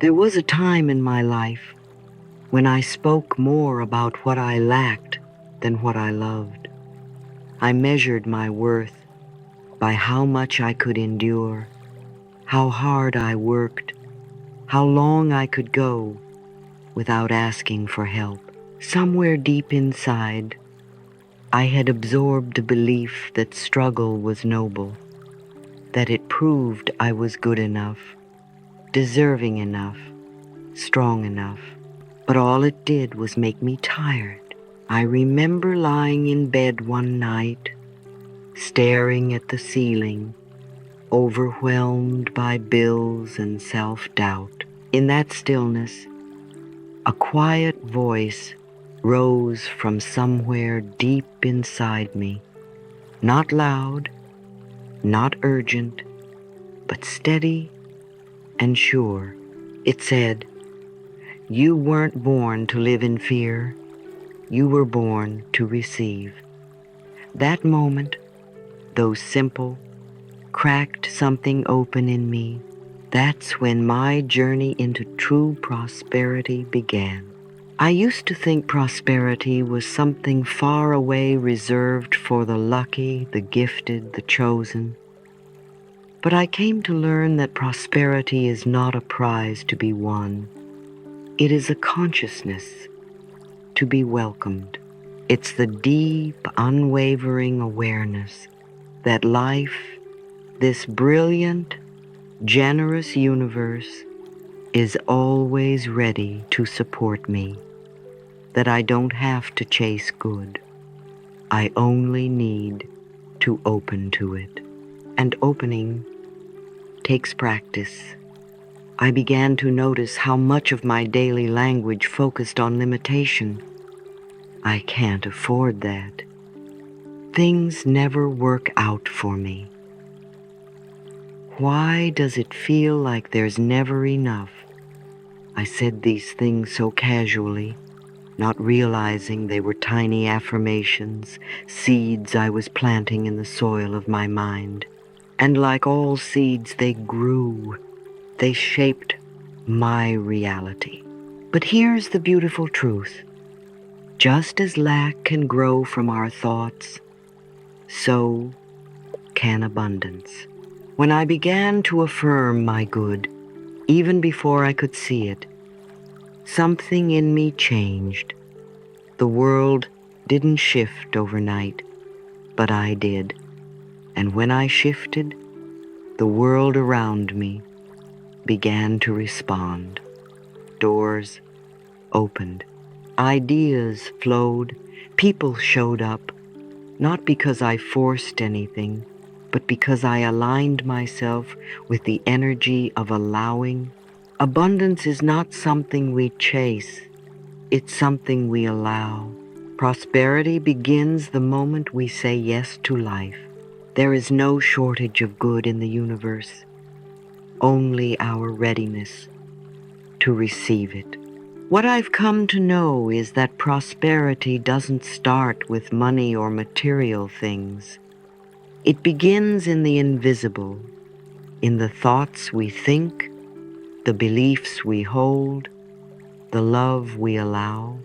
There was a time in my life when I spoke more about what I lacked than what I loved. I measured my worth by how much I could endure, how hard I worked, how long I could go without asking for help. Somewhere deep inside, I had absorbed a belief that struggle was noble, that it proved I was good enough, deserving enough, strong enough. But all it did was make me tired. I remember lying in bed one night, staring at the ceiling, overwhelmed by bills and self-doubt. In that stillness, a quiet voice rose from somewhere deep inside me, not loud, not urgent, but steady and sure. It said, "You weren't born to live in fear. You were born to receive." That moment, though simple, cracked something open in me. That's when my journey into true prosperity began. I used to think prosperity was something far away reserved for the lucky, the gifted, the chosen. But I came to learn that prosperity is not a prize to be won. It is a consciousness to be welcomed. It's the deep, unwavering awareness that life, this brilliant, generous universe, is always ready to support me, that I don't have to chase good. I only need to open to it. And opening takes practice. I began to notice how much of my daily language focused on limitation. I can't afford that. Things never work out for me. Why does it feel like there's never enough? I said these things so casually, not realizing they were tiny affirmations, seeds I was planting in the soil of my mind. And like all seeds, they grew. They shaped my reality. But here's the beautiful truth. Just as lack can grow from our thoughts, so can abundance. When I began to affirm my good, even before I could see it, something in me changed. The world didn't shift overnight, but I did. And when I shifted, the world around me began to respond. Doors opened. Ideas flowed. People showed up, not because I forced anything, but because I aligned myself with the energy of allowing. Abundance is not something we chase. It's something we allow. Prosperity begins the moment we say yes to life. There is no shortage of good in the universe, only our readiness to receive it. What I've come to know is that prosperity doesn't start with money or material things. It begins in the invisible, in the thoughts we think, the beliefs we hold, the love we allow.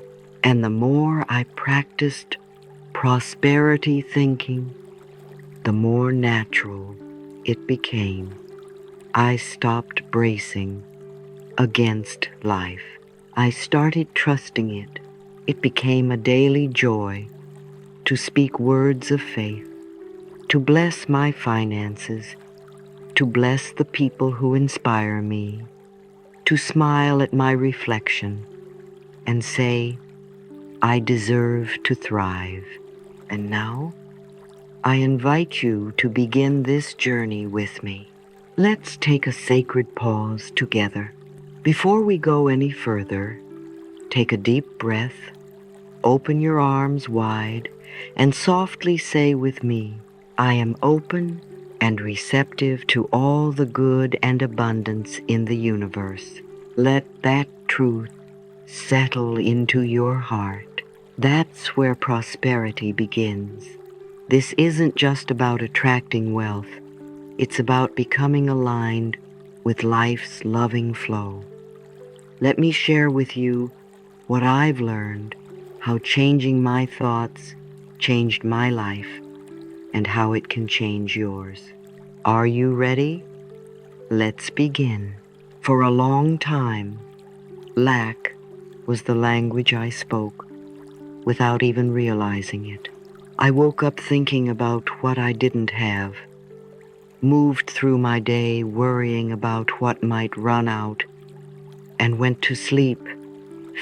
And the more I practiced prosperity thinking, the more natural it became. I stopped bracing against life. I started trusting it. It became a daily joy to speak words of faith, to bless my finances, to bless the people who inspire me, to smile at my reflection and say, I deserve to thrive. And now, I invite you to begin this journey with me. Let's take a sacred pause together. Before we go any further, take a deep breath, open your arms wide, and softly say with me, I am open and receptive to all the good and abundance in the universe. Let that truth settle into your heart. That's where prosperity begins. This isn't just about attracting wealth. It's about becoming aligned with life's loving flow. Let me share with you what I've learned, how changing my thoughts changed my life, and how it can change yours. Are you ready? Let's begin. For a long time, lack was the language I spoke without even realizing it. I woke up thinking about what I didn't have, moved through my day worrying about what might run out, and went to sleep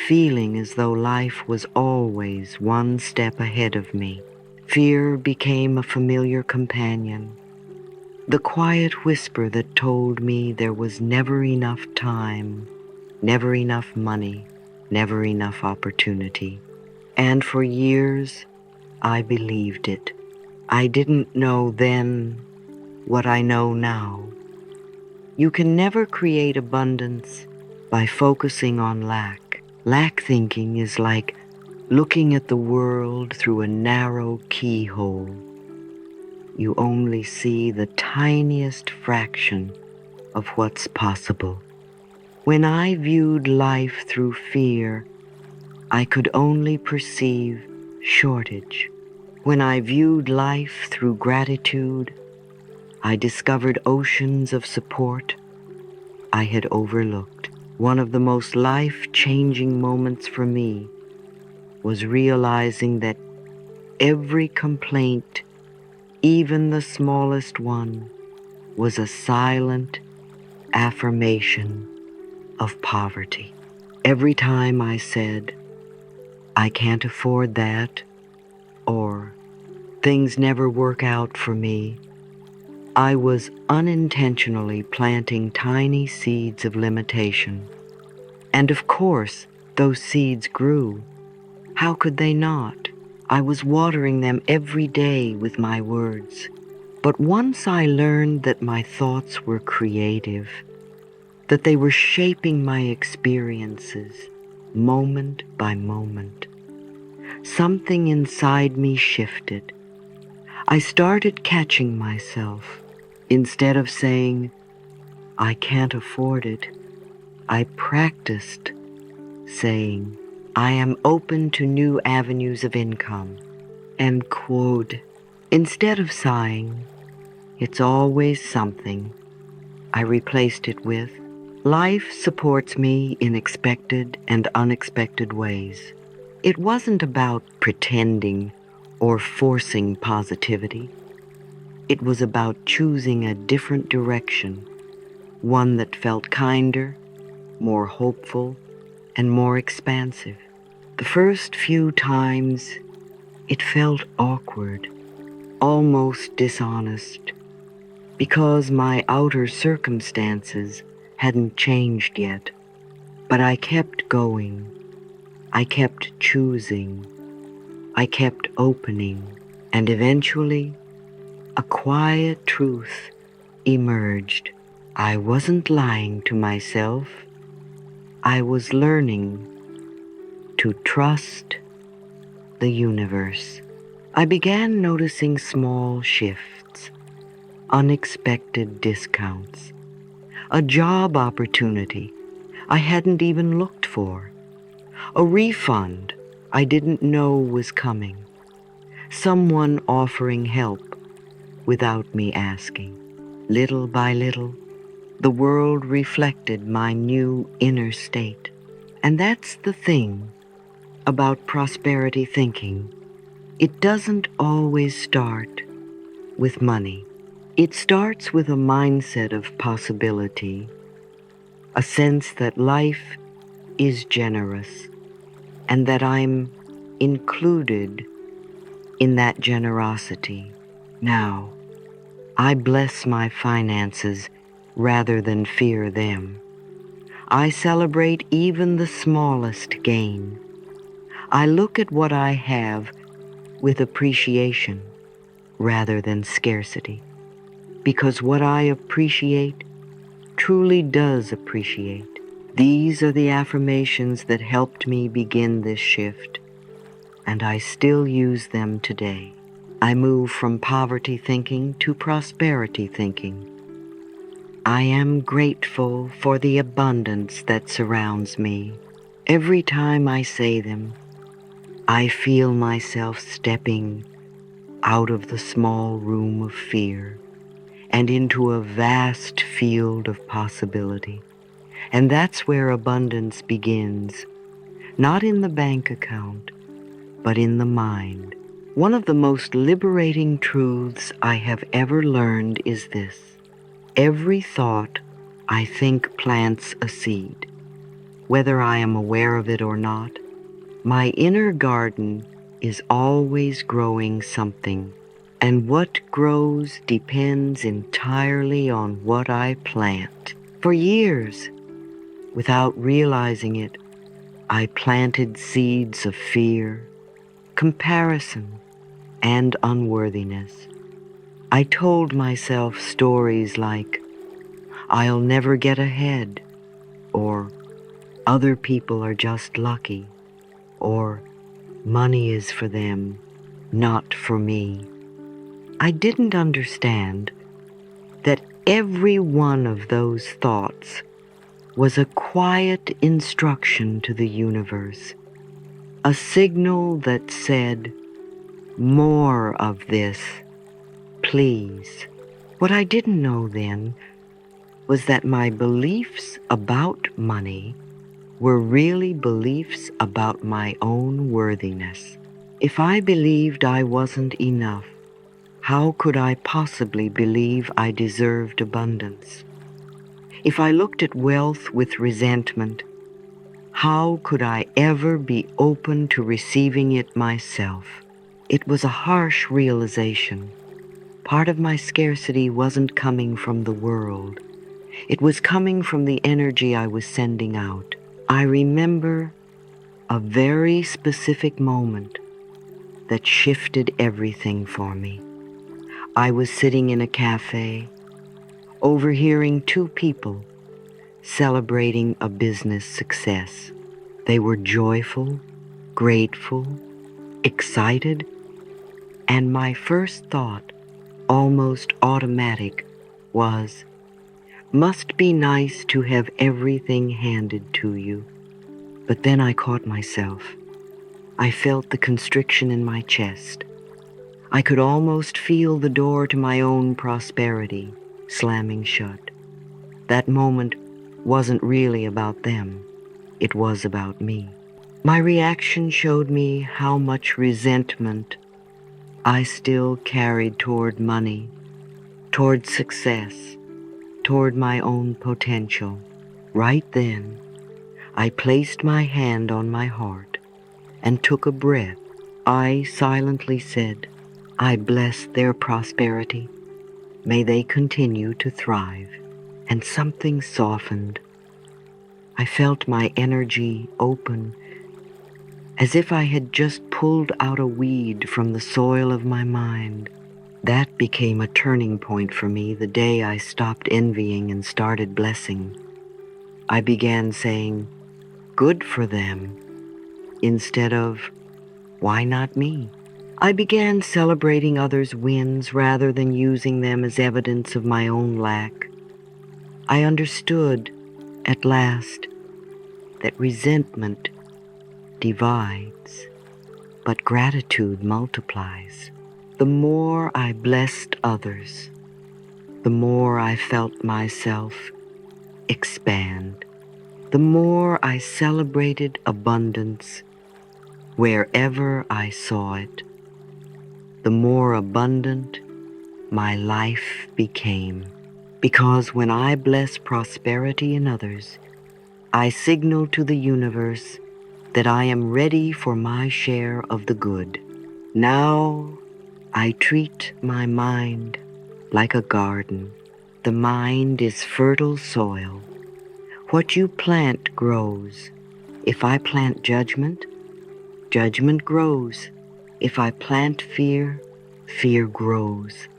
feeling as though life was always one step ahead of me. Fear became a familiar companion, the quiet whisper that told me there was never enough time, never enough money, never enough opportunity. And for years, I believed it. I didn't know then what I know now. You can never create abundance by focusing on lack. Lack thinking is like looking at the world through a narrow keyhole. You only see the tiniest fraction of what's possible. When I viewed life through fear, I could only perceive shortage. When I viewed life through gratitude, I discovered oceans of support I had overlooked. One of the most life-changing moments for me was realizing that every complaint, even the smallest one, was a silent affirmation of poverty. Every time I said, "I can't afford that," or "things never work out for me," I was unintentionally planting tiny seeds of limitation. And of course, those seeds grew. How could they not? I was watering them every day with my words. But once I learned that my thoughts were creative, that they were shaping my experiences moment by moment, something inside me shifted. I started catching myself. Instead of saying, "I can't afford it," I practiced saying, "I am open to new avenues of income." And quote, instead of sighing, "It's always something," I replaced it with, "Life supports me in expected and unexpected ways." It wasn't about pretending or forcing positivity. It was about choosing a different direction, one that felt kinder, more hopeful, and more expansive. The first few times, it felt awkward, almost dishonest, because my outer circumstances hadn't changed yet. But I kept going. I kept choosing. I kept opening. And eventually, a quiet truth emerged. I wasn't lying to myself. I was learning to trust the universe. I began noticing small shifts, unexpected discounts, a job opportunity I hadn't even looked for, a refund I didn't know was coming, someone offering help without me asking. Little by little, the world reflected my new inner state. And that's the thing about prosperity thinking. It doesn't always start with money. It starts with a mindset of possibility, a sense that life is generous and that I'm included in that generosity. Now, I bless my finances rather than fear them. I celebrate even the smallest gain. I look at what I have with appreciation rather than scarcity, because what I appreciate truly does appreciate. These are the affirmations that helped me begin this shift, and I still use them today. I move from poverty thinking to prosperity thinking. I am grateful for the abundance that surrounds me. Every time I say them, I feel myself stepping out of the small room of fear and into a vast field of possibility. And that's where abundance begins, not in the bank account, but in the mind. One of the most liberating truths I have ever learned is this: every thought I think plants a seed. Whether I am aware of it or not, my inner garden is always growing something, and what grows depends entirely on what I plant. For years, without realizing it, I planted seeds of fear, comparison, and unworthiness. I told myself stories like, "I'll never get ahead," or "Other people are just lucky," or "Money is for them, not for me." I didn't understand that every one of those thoughts was a quiet instruction to the universe, a signal that said, "More of this, please." What I didn't know then was that my beliefs about money were really beliefs about my own worthiness. If I believed I wasn't enough, how could I possibly believe I deserved abundance? If I looked at wealth with resentment, how could I ever be open to receiving it myself? It was a harsh realization. Part of my scarcity wasn't coming from the world. It was coming from the energy I was sending out. I remember a very specific moment that shifted everything for me. I was sitting in a cafe, overhearing two people celebrating a business success. They were joyful, grateful, excited, and my first thought, almost automatic, was, "Must be nice to have everything handed to you." But then I caught myself. I felt the constriction in my chest. I could almost feel the door to my own prosperity slamming shut. That moment wasn't really about them. It was about me. My reaction showed me how much resentment I still carried toward money, toward success, toward my own potential. Right then, I placed my hand on my heart and took a breath. I silently said, "I bless their prosperity. May they continue to thrive." And something softened. I felt my energy open, as if I had just pulled out a weed from the soil of my mind. That became a turning point for me the day I stopped envying and started blessing. I began saying, "Good for them," instead of, "Why not me?" I began celebrating others' wins rather than using them as evidence of my own lack. I understood, at last, that resentment divides, but gratitude multiplies. The more I blessed others, the more I felt myself expand. The more I celebrated abundance wherever I saw it, the more abundant my life became. Because when I bless prosperity in others, I signal to the universe that I am ready for my share of the good. Now I treat my mind like a garden. The mind is fertile soil. What you plant grows. If I plant judgment, judgment grows. If I plant fear, fear grows.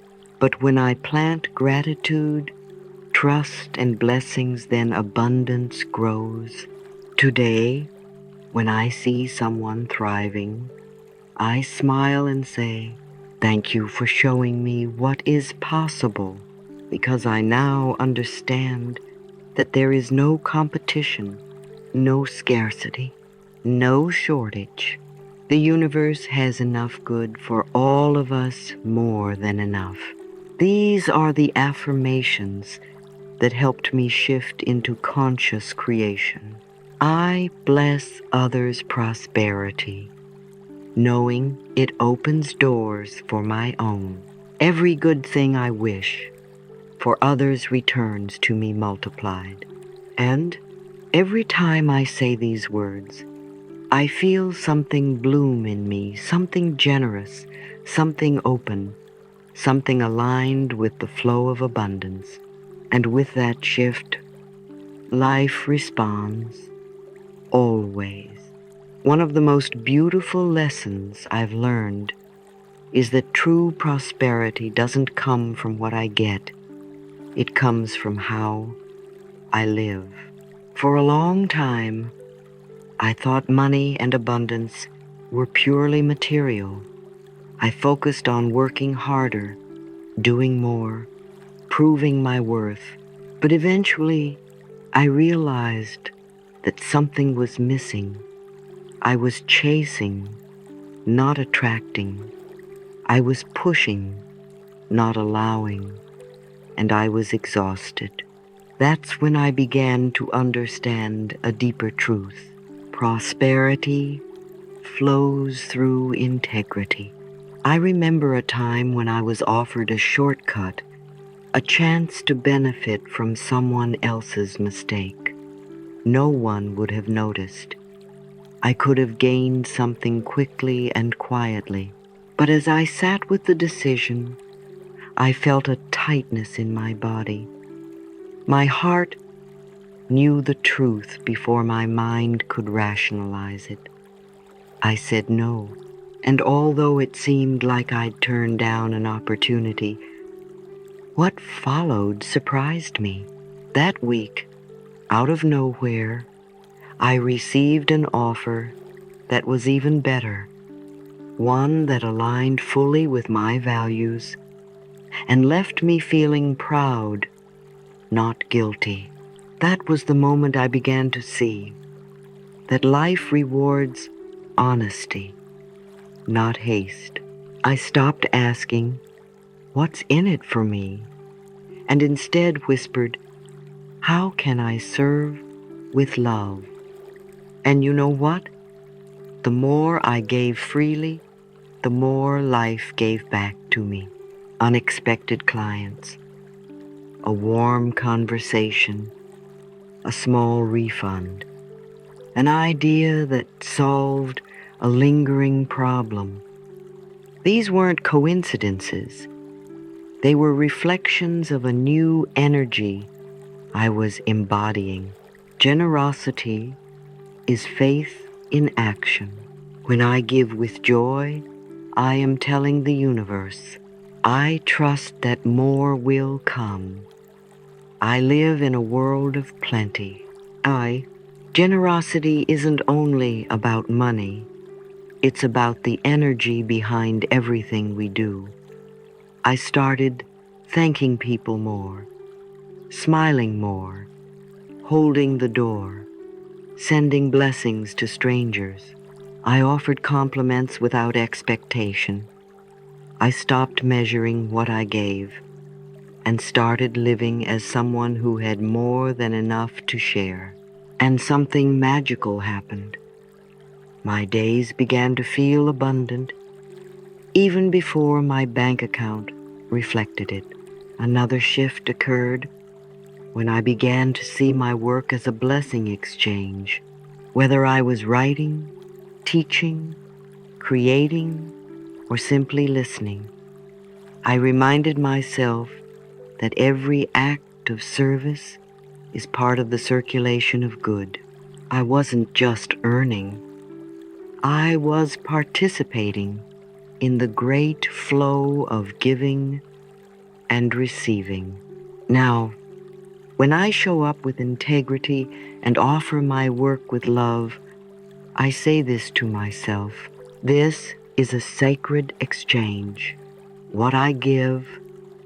But when I plant gratitude, trust, and blessings, then abundance grows. Today, when I see someone thriving, I smile and say, "Thank you for showing me what is possible." because I now understand that there is no competition, no scarcity, no shortage. The universe has enough good for all of us, more than enough. These are the affirmations that helped me shift into conscious creation. I bless others' prosperity, knowing it opens doors for my own. Every good thing I wish for others returns to me multiplied. And every time I say these words, I feel something bloom in me, something generous, something open, something aligned with the flow of abundance. And with that shift, life responds, always. One of the most beautiful lessons I've learned is that true prosperity doesn't come from what I get. It comes from how I live. For a long time, I thought money and abundance were purely material. I focused on working harder, doing more, proving my worth. But eventually, I realized that something was missing. I was chasing, not attracting. I was pushing, not allowing. And I was exhausted. That's when I began to understand a deeper truth. Prosperity flows through integrity. I remember a time when I was offered a shortcut, a chance to benefit from someone else's mistake. No one would have noticed. I could have gained something quickly and quietly. But as I sat with the decision, I felt a tightness in my body. My heart knew the truth before my mind could rationalize it. I said no, and although it seemed like I'd turned down an opportunity, what followed surprised me. That week, out of nowhere, I received an offer that was even better, one that aligned fully with my values and left me feeling proud, not guilty. That was the moment I began to see that life rewards honesty, not haste. I stopped asking, "What's in it for me?" and instead whispered, "How can I serve with love?" And you know what? The more I gave freely, the more life gave back to me. Unexpected clients, a warm conversation, a small refund, an idea that solved a lingering problem. These weren't coincidences. They were reflections of a new energy I was embodying. Generosity is faith in action. When I give with joy, I am telling the universe, I trust that more will come. I live in a world of plenty. Generosity isn't only about money. It's about the energy behind everything we do. I started thanking people more, smiling more, holding the door, sending blessings to strangers. I offered compliments without expectation. I stopped measuring what I gave and started living as someone who had more than enough to share. And something magical happened. My days began to feel abundant, even before my bank account reflected it. Another shift occurred when I began to see my work as a blessing exchange. Whether I was writing, teaching, creating, or simply listening, I reminded myself that every act of service is part of the circulation of good. I wasn't just earning, I was participating in the great flow of giving and receiving. Now, when I show up with integrity and offer my work with love, I say this to myself: this is a sacred exchange. What I give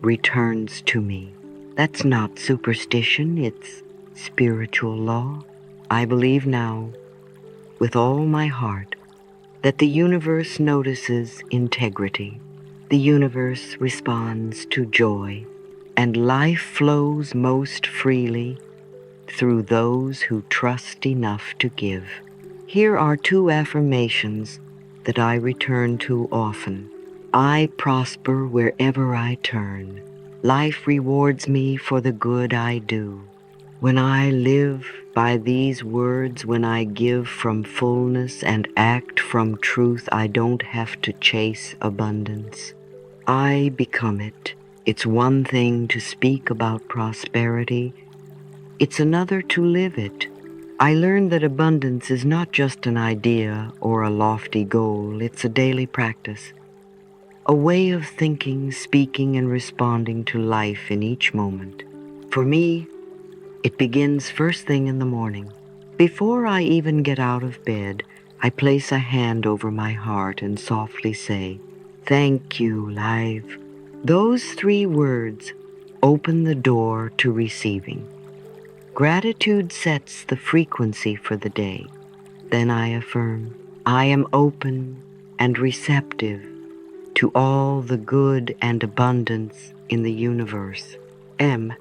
returns to me. That's not superstition, it's spiritual law. I believe now, with all my heart, that the universe notices integrity. The universe responds to joy, and life flows most freely through those who trust enough to give. Here are two affirmations that I return to often. I prosper wherever I turn. Life rewards me for the good I do. When I live by these words, when I give from fullness and act from truth, I don't have to chase abundance. I become it. It's one thing to speak about prosperity, it's another to live it. I learned that abundance is not just an idea or a lofty goal, it's a daily practice, a way of thinking, speaking, and responding to life in each moment. For me, it begins first thing in the morning. Before I even get out of bed, I place a hand over my heart and softly say, "Thank you, life." Those three words open the door to receiving. Gratitude sets the frequency for the day. Then I affirm, I am open and receptive to all the good and abundance in the universe. M,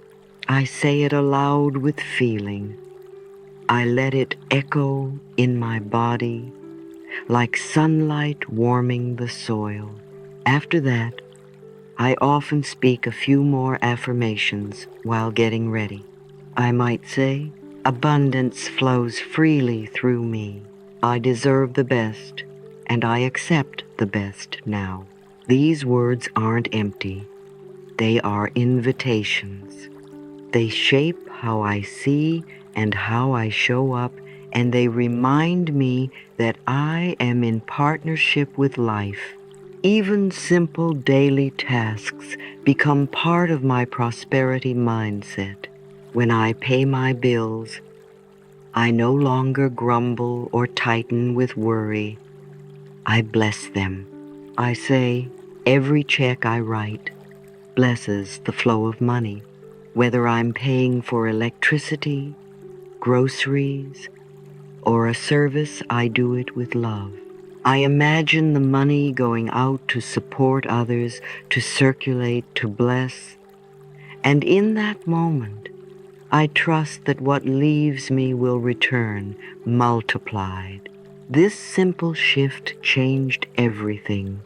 I say it aloud with feeling. I let it echo in my body like sunlight warming the soil. After that, I often speak a few more affirmations while getting ready. I might say, abundance flows freely through me. I deserve the best, and I accept the best now. These words aren't empty. They are invitations. They shape how I see and how I show up, and they remind me that I am in partnership with life. Even simple daily tasks become part of my prosperity mindset. When I pay my bills, I no longer grumble or tighten with worry. I bless them. I say, every check I write blesses the flow of money, whether I'm paying for electricity, groceries, or a service, I do it with love. I imagine the money going out to support others, to circulate, to bless, and in that moment, I trust that what leaves me will return multiplied. This simple shift changed everything.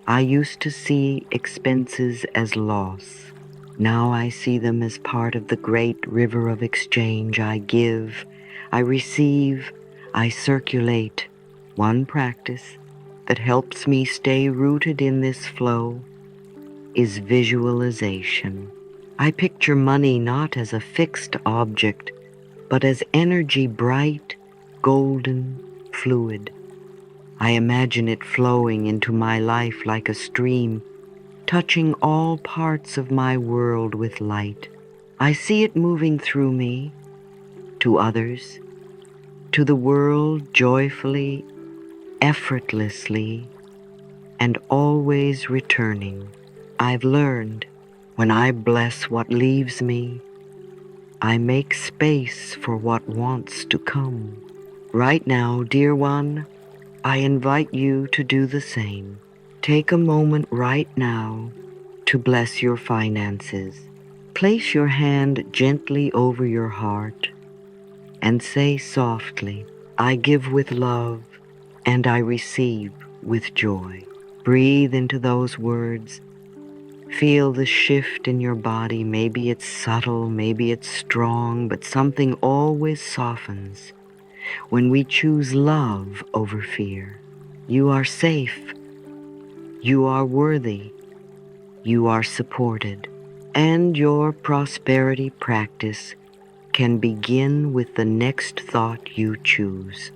I used to see expenses as loss. Now I see them as part of the great river of exchange. I give, I receive, I circulate. One practice that helps me stay rooted in this flow is visualization. I picture money not as a fixed object, but as energy, bright, golden, fluid. I imagine it flowing into my life like a stream, touching all parts of my world with light. I see it moving through me, to others, to the world joyfully, effortlessly, and always returning. I've learned when I bless what leaves me, I make space for what wants to come. Right now, dear one, I invite you to do the same. Take a moment right now to bless your finances. Place your hand gently over your heart and say softly, I give with love and I receive with joy. Breathe into those words. Feel the shift in your body. Maybe it's subtle, maybe it's strong, but something always softens when we choose love over fear. You are safe. You are worthy. You are supported. And your prosperity practice can begin with the next thought you choose.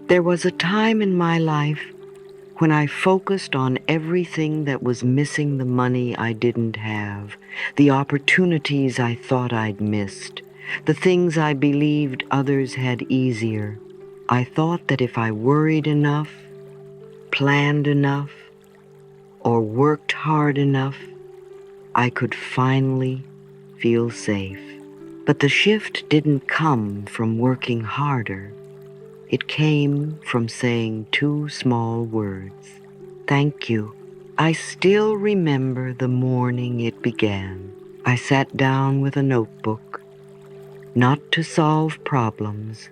There was a time in my life when I focused on everything that was missing the money I didn't have, the opportunities I thought I'd missed, the things I believed others had easier. I thought that if I worried enough, planned enough, or worked hard enough, I could finally feel safe. But the shift didn't come from working harder. It came from saying two small words. Thank you. I still remember the morning it began. I sat down with a notebook, not to solve problems,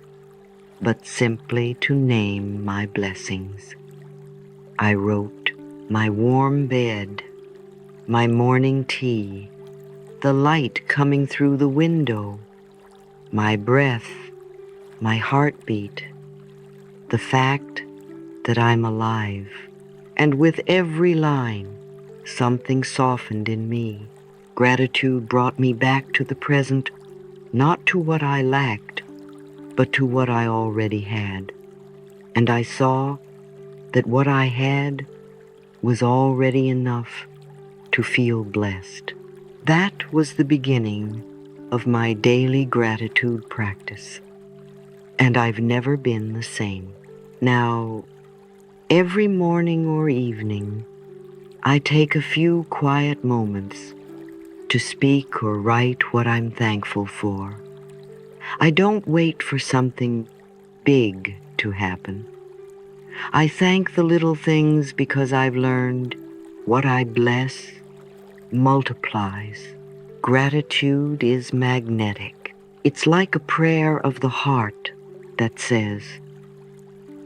but simply to name my blessings. I wrote my warm bed, my morning tea, the light coming through the window, my breath, my heartbeat, the fact that I'm alive. And with every line, something softened in me. Gratitude brought me back to the present, not to what I lacked, but to what I already had. And I saw that what I had was already enough to feel blessed. That was the beginning of my daily gratitude practice, and I've never been the same. Now, every morning or evening, I take a few quiet moments to speak or write what I'm thankful for. I don't wait for something big to happen. I thank the little things because I've learned what I bless multiplies. Gratitude is magnetic. It's like a prayer of the heart that says,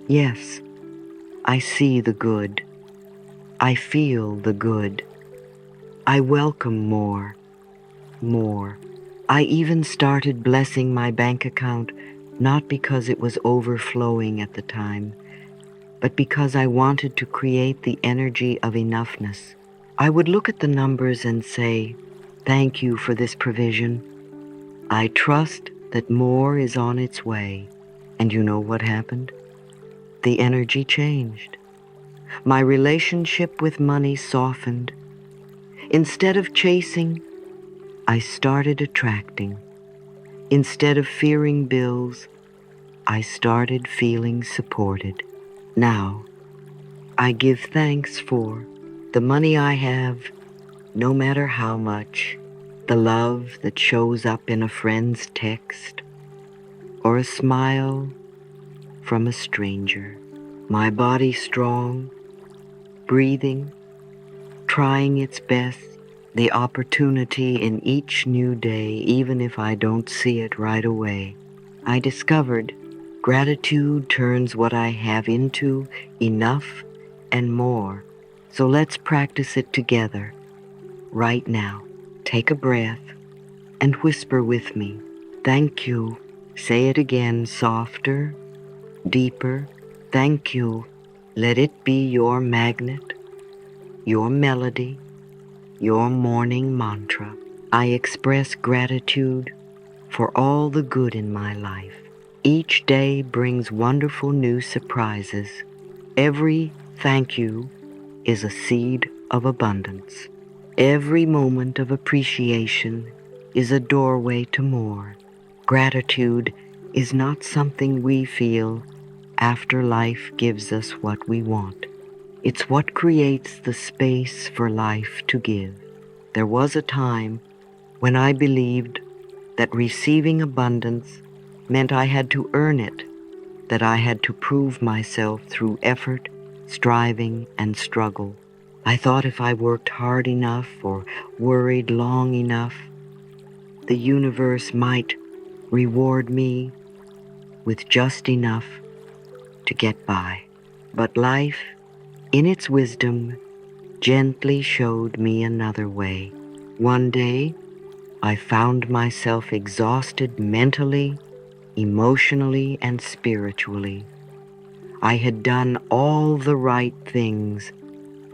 yes, I see the good. I feel the good. I welcome more. I even started blessing my bank account, not because it was overflowing at the time, but because I wanted to create the energy of enoughness. I would look at the numbers and say, thank you for this provision. I trust that more is on its way. And you know what happened? The energy changed. My relationship with money softened. Instead of chasing, I started attracting. Instead of fearing bills, I started feeling supported. Now, I give thanks for the money I have, no matter how much, the love that shows up in a friend's text, or a smile from a stranger. My body strong, breathing, trying its best, the opportunity in each new day, even if I don't see it right away. I discovered gratitude turns what I have into enough and more. So let's practice it together right now. Take a breath and whisper with me. Thank you. Say it again, softer, deeper. Thank you. Let it be your magnet, your melody, your morning mantra. I express gratitude for all the good in my life. Each day brings wonderful new surprises. Every thank you is a seed of abundance. Every moment of appreciation is a doorway to more. Gratitude is not something we feel after life gives us what we want. It's what creates the space for life to give. There was a time when I believed that receiving abundance meant I had to earn it, that I had to prove myself through effort, striving, and struggle. I thought if I worked hard enough or worried long enough, the universe might reward me with just enough to get by. But life, in its wisdom, gently showed me another way. One day, I found myself exhausted mentally, emotionally, and spiritually. I had done all the right things,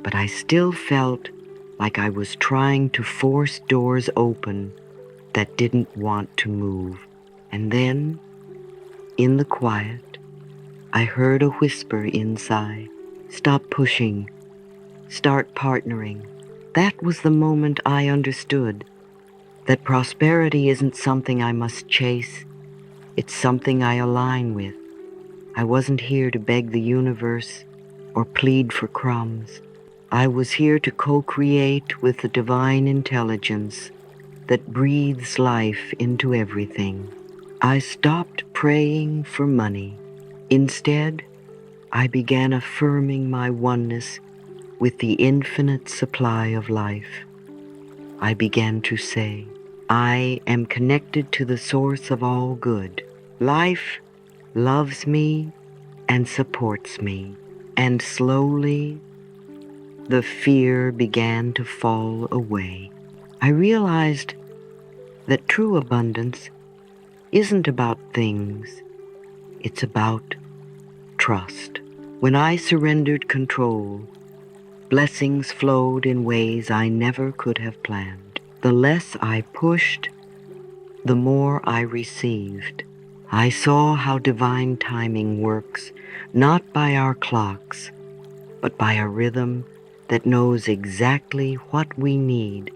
but I still felt like I was trying to force doors open that didn't want to move. And then, in the quiet, I heard a whisper inside. Stop pushing. Start partnering. That was the moment I understood that prosperity isn't something I must chase. It's something I align with. I wasn't here to beg the universe or plead for crumbs. I was here to co-create with the divine intelligence that breathes life into everything. I stopped praying for money. Instead, I began affirming my oneness with the infinite supply of life. I began to say, I am connected to the source of all good. Life loves me and supports me. And slowly, the fear began to fall away. I realized that true abundance isn't about things, it's about trust. When I surrendered control, blessings flowed in ways I never could have planned. The less I pushed, the more I received. I saw how divine timing works, not by our clocks, but by a rhythm that knows exactly what we need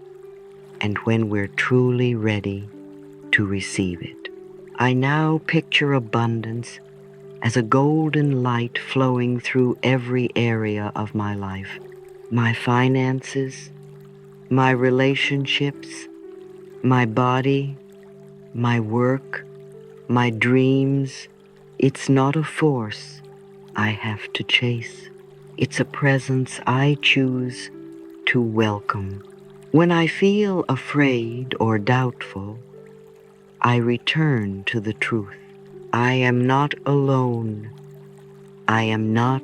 and when we're truly ready to receive it. I now picture abundance as a golden light flowing through every area of my life. My finances, my relationships, my body, my work, my dreams. It's not a force I have to chase. It's a presence I choose to welcome. When I feel afraid or doubtful, I return to the truth. I am not alone. I am not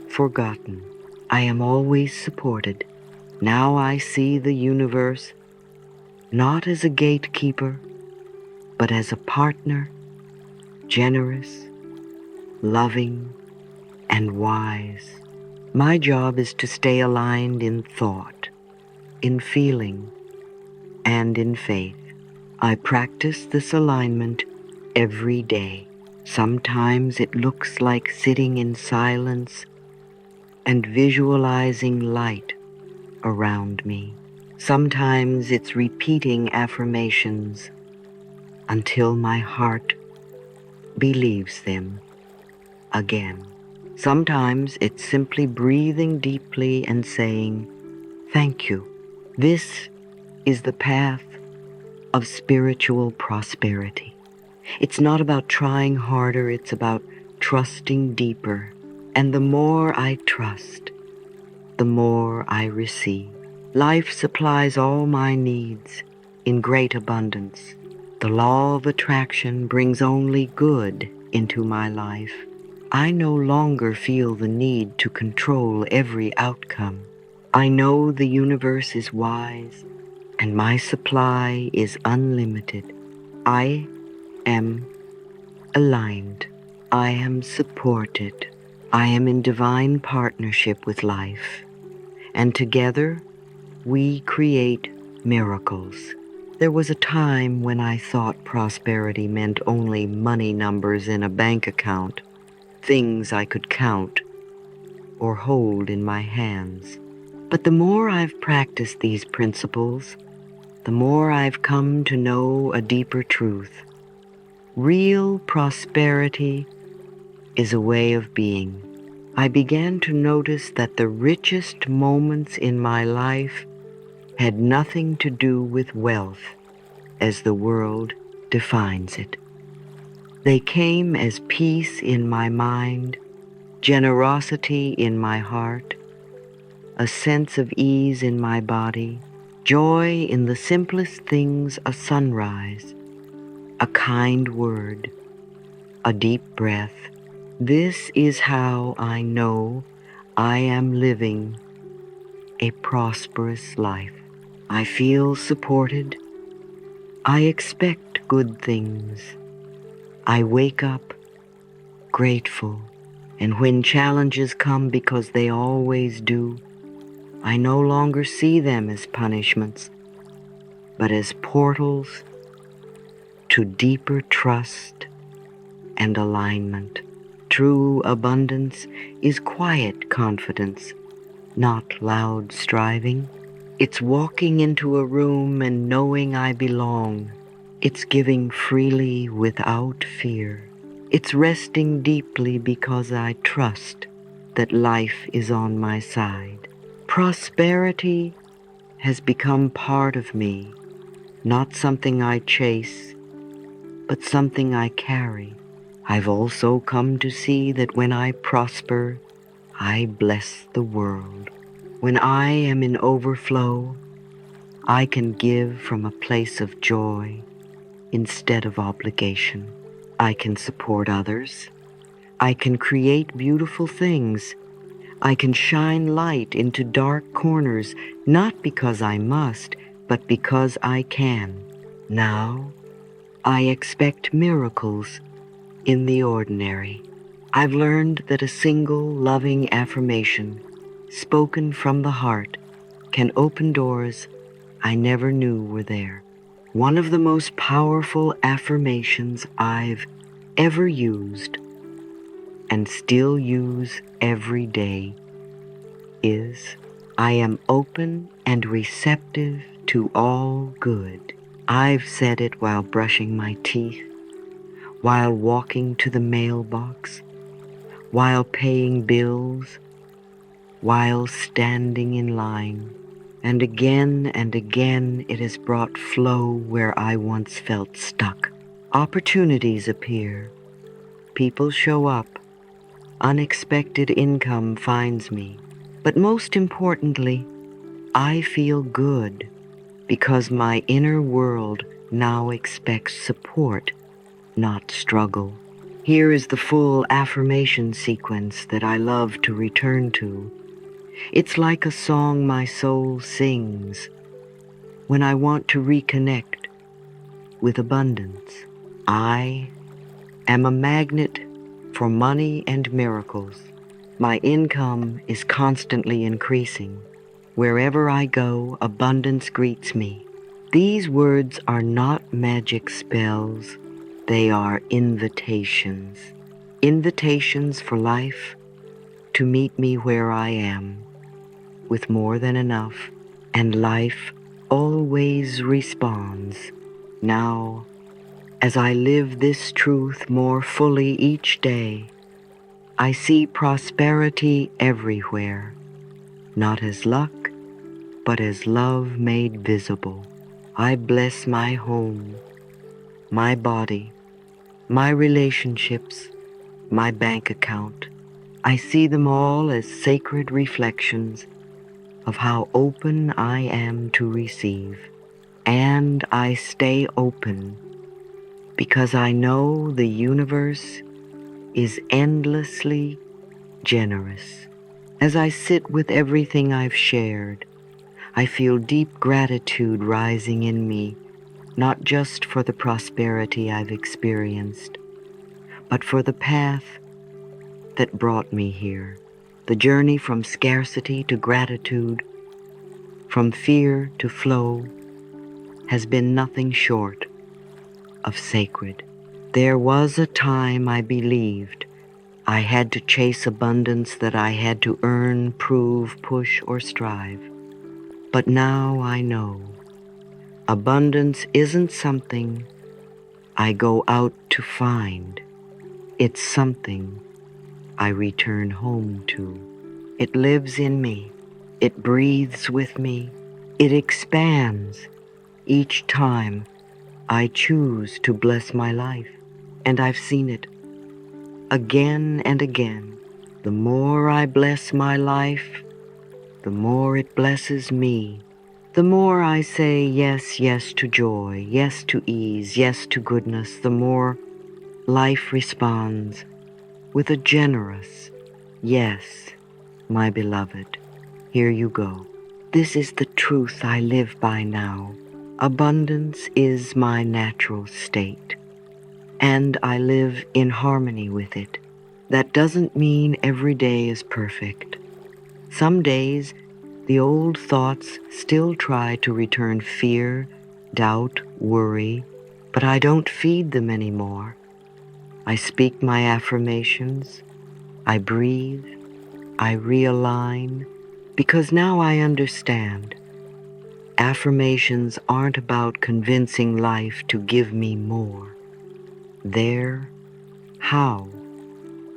forgotten. I am always supported. Now I see the universe not as a gatekeeper, but as a partner, generous, loving, and wise. My job is to stay aligned in thought, in feeling, and in faith. I practice this alignment every day. Sometimes it looks like sitting in silence and visualizing light around me. Sometimes it's repeating affirmations until my heart believes them again. Sometimes it's simply breathing deeply and saying, "Thank you." This is the path of spiritual prosperity. It's not about trying harder, it's about trusting deeper. And the more I trust, the more I receive. Life supplies all my needs in great abundance. The law of attraction brings only good into my life. I no longer feel the need to control every outcome. I know the universe is wise and my supply is unlimited. I am aligned. I am supported. I am in divine partnership with life. And together, we create miracles. There was a time when I thought prosperity meant only money numbers in a bank account, things I could count or hold in my hands. But the more I've practiced these principles, the more I've come to know a deeper truth. Real prosperity is a way of being. I began to notice that the richest moments in my life had nothing to do with wealth as the world defines it. They came as peace in my mind, generosity in my heart, a sense of ease in my body, joy in the simplest things, a sunrise, a kind word, a deep breath. This is how I know I am living a prosperous life. I feel supported. I expect good things. I wake up grateful. And when challenges come, because they always do, I no longer see them as punishments, but as portals to deeper trust and alignment. True abundance is quiet confidence, not loud striving. It's walking into a room and knowing I belong. It's giving freely without fear. It's resting deeply because I trust that life is on my side. Prosperity has become part of me, not something I chase, but something I carry. I've also come to see that when I prosper, I bless the world. When I am in overflow, I can give from a place of joy instead of obligation. I can support others. I can create beautiful things. I can shine light into dark corners, not because I must, but because I can. Now, I expect miracles in the ordinary. I've learned that a single loving affirmation, spoken from the heart, can open doors I never knew were there. One of the most powerful affirmations I've ever used and still use every day is, I am open and receptive to all good. I've said it while brushing my teeth, while walking to the mailbox, while paying bills, while standing in line. And again it has brought flow where I once felt stuck. Opportunities appear. People show up. Unexpected income finds me. But most importantly, I feel good because my inner world now expects support, not struggle. Here is the full affirmation sequence that I love to return to. It's like a song my soul sings when I want to reconnect with abundance. I am a magnet for money and miracles. My income is constantly increasing. Wherever I go, abundance greets me. These words are not magic spells. They are invitations. Invitations for life to meet me where I am, with more than enough, and life always responds. Now, as I live this truth more fully each day, I see prosperity everywhere, not as luck, but as love made visible. I bless my home, my body, my relationships, my bank account. I see them all as sacred reflections of how open I am to receive. And I stay open because I know the universe is endlessly generous. As I sit with everything I've shared, I feel deep gratitude rising in me, not just for the prosperity I've experienced, but for the path that brought me here. The journey from scarcity to gratitude, from fear to flow, has been nothing short of sacred. There was a time I believed I had to chase abundance, that I had to earn, prove, push, or strive. But now I know abundance isn't something I go out to find. It's something I return home to. It lives in me. It breathes with me. It expands each time I choose to bless my life. And I've seen it again and again. The more I bless my life, the more it blesses me. The more I say yes, yes to joy, yes to ease, yes to goodness, the more life responds with a generous yes, my beloved. Here you go. This is the truth I live by now. Abundance is my natural state, and I live in harmony with it. That doesn't mean every day is perfect. Some days, the old thoughts still try to return fear, doubt, worry, but I don't feed them anymore. I speak my affirmations, I breathe, I realign, because now I understand. Affirmations aren't about convincing life to give me more. They're how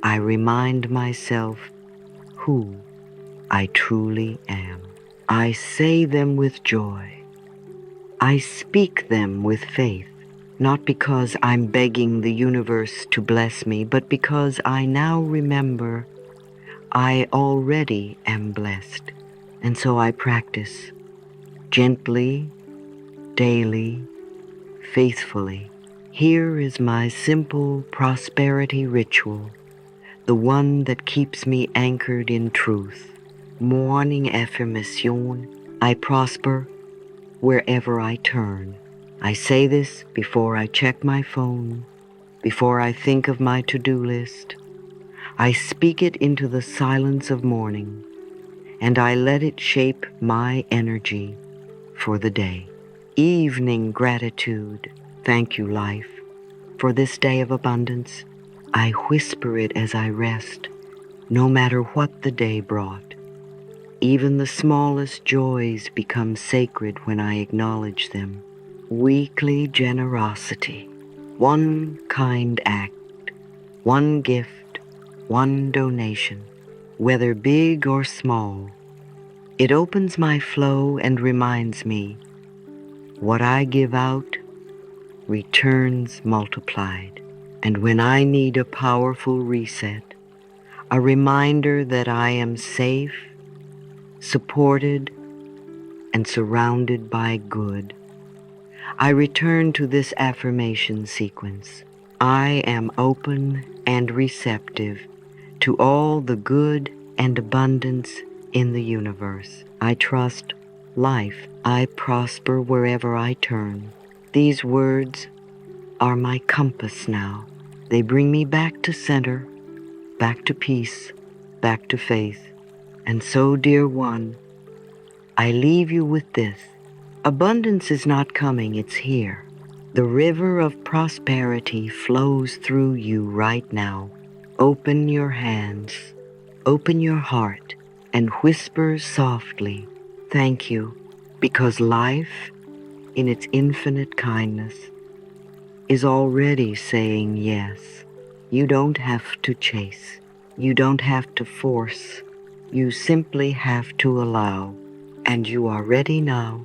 I remind myself who I truly am. I say them with joy. I speak them with faith, not because I'm begging the universe to bless me, but because I now remember I already am blessed. And so I practice gently, daily, faithfully. Here is my simple prosperity ritual, the one that keeps me anchored in truth. Morning affirmation, I prosper wherever I turn. I say this before I check my phone, before I think of my to-do list. I speak it into the silence of morning, and I let it shape my energy for the day. Evening gratitude. Thank you, life, for this day of abundance. I whisper it as I rest, no matter what the day brought. Even the smallest joys become sacred when I acknowledge them. Weekly generosity. One kind act, one gift, one donation, whether big or small. It opens my flow and reminds me what I give out returns multiplied. And when I need a powerful reset, a reminder that I am safe, supported, and surrounded by good, I return to this affirmation sequence. I am open and receptive to all the good and abundance in the universe. I trust life. I prosper wherever I turn. These words are my compass now. They bring me back to center, back to peace, back to faith. And so, dear one, I leave you with this. Abundance is not coming, it's here. The river of prosperity flows through you right now. Open your hands, open your heart, and whisper softly, thank you, because life, in its infinite kindness, is already saying yes. You don't have to chase. You don't have to force. You simply have to allow. And you are ready now